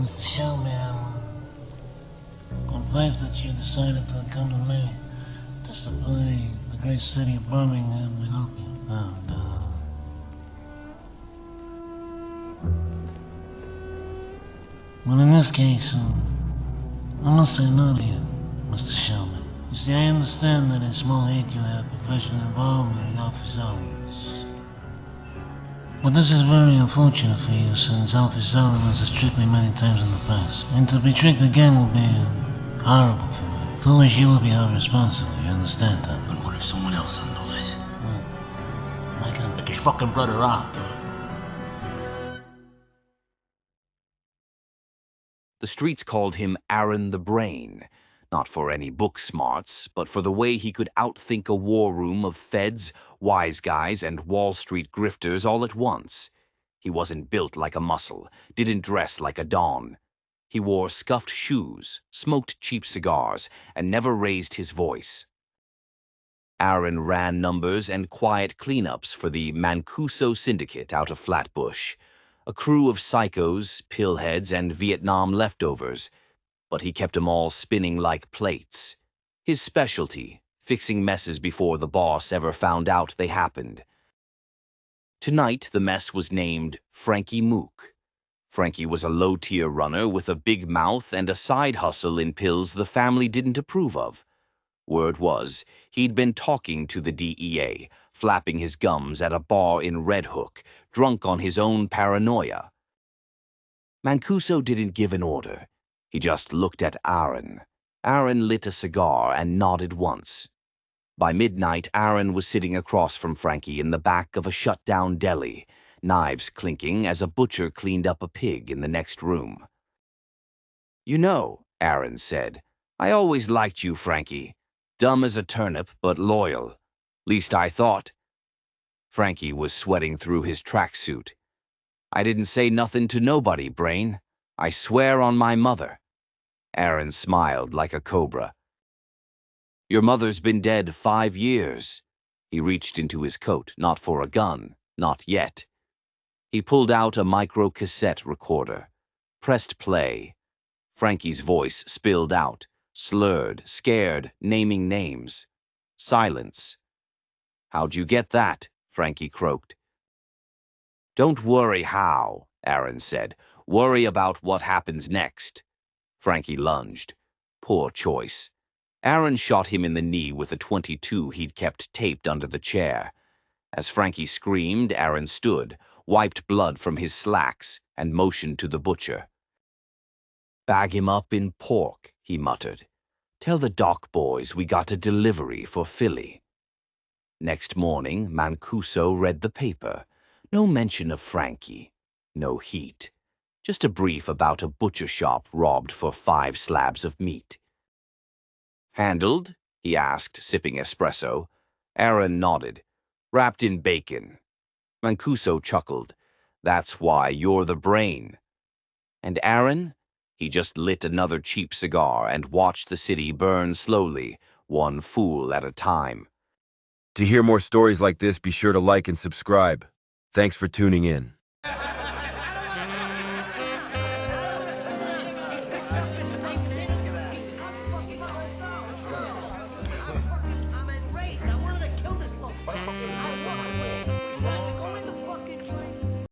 Mr. Showman, I'm pleased that you decided to come to me to supply the great city of Birmingham with opium. Well, in this case, I must say no to you, Mr. Showman. You see, I understand that in small aid you have professional involvement in office hours. But this is very unfortunate for you, since Office Hours has tricked me many times in the past. And to be tricked again will be horrible for me. For which you will be held responsible, you understand that? And what if someone else handled it? Like his fucking brother Arthur. The streets called him Aaron the Brain, not for any book smarts, but for the way he could outthink a war room of feds, wise guys, and Wall Street grifters all at once. He wasn't built like a muscle, didn't dress like a Don. He wore scuffed shoes, smoked cheap cigars, and never raised his voice. Aaron ran numbers and quiet cleanups for the Mancuso Syndicate out of Flatbush, a crew of psychos, pillheads, and Vietnam leftovers, but he kept 'em all spinning like plates. His specialty, fixing messes before the boss ever found out they happened. Tonight, the mess was named Frankie Mook. Frankie was a low-tier runner with a big mouth and a side hustle in pills the family didn't approve of. Word was, he'd been talking to the DEA, flapping his gums at a bar in Red Hook, drunk on his own paranoia. Mancuso didn't give an order. He just looked at Aaron. Aaron lit a cigar and nodded once. By midnight, Aaron was sitting across from Frankie in the back of a shut-down deli, knives clinking as a butcher cleaned up a pig in the next room. "You know," Aaron said, "I always liked you, Frankie. Dumb as a turnip, but loyal. Least I thought." Frankie was sweating through his tracksuit. "I didn't say nothing to nobody, Brain. I swear on my mother." Aaron smiled like a cobra. "Your mother's been dead 5 years." He reached into his coat, not for a gun, not yet. He pulled out a micro-cassette recorder, pressed play. Frankie's voice spilled out, slurred, scared, naming names. Silence. "How'd you get that?" Frankie croaked. "Don't worry how," Aaron said. "Worry about what happens next." Frankie lunged. Poor choice. Aaron shot him in the knee with a .22 he'd kept taped under the chair. As Frankie screamed, Aaron stood, wiped blood from his slacks, and motioned to the butcher. "Bag him up in pork," he muttered. "Tell the dock boys we got a delivery for Philly." Next morning, Mancuso read the paper. No mention of Frankie. No heat. Just a brief about a butcher shop robbed for 5 slabs of meat. "Handled?" he asked, sipping espresso. Aaron nodded. "Wrapped in bacon." Mancuso chuckled. "That's why you're the brain." And Aaron? He just lit another cheap cigar and watched the city burn slowly, one fool at a time. To hear more stories like this, be sure to like and subscribe. Thanks for tuning in.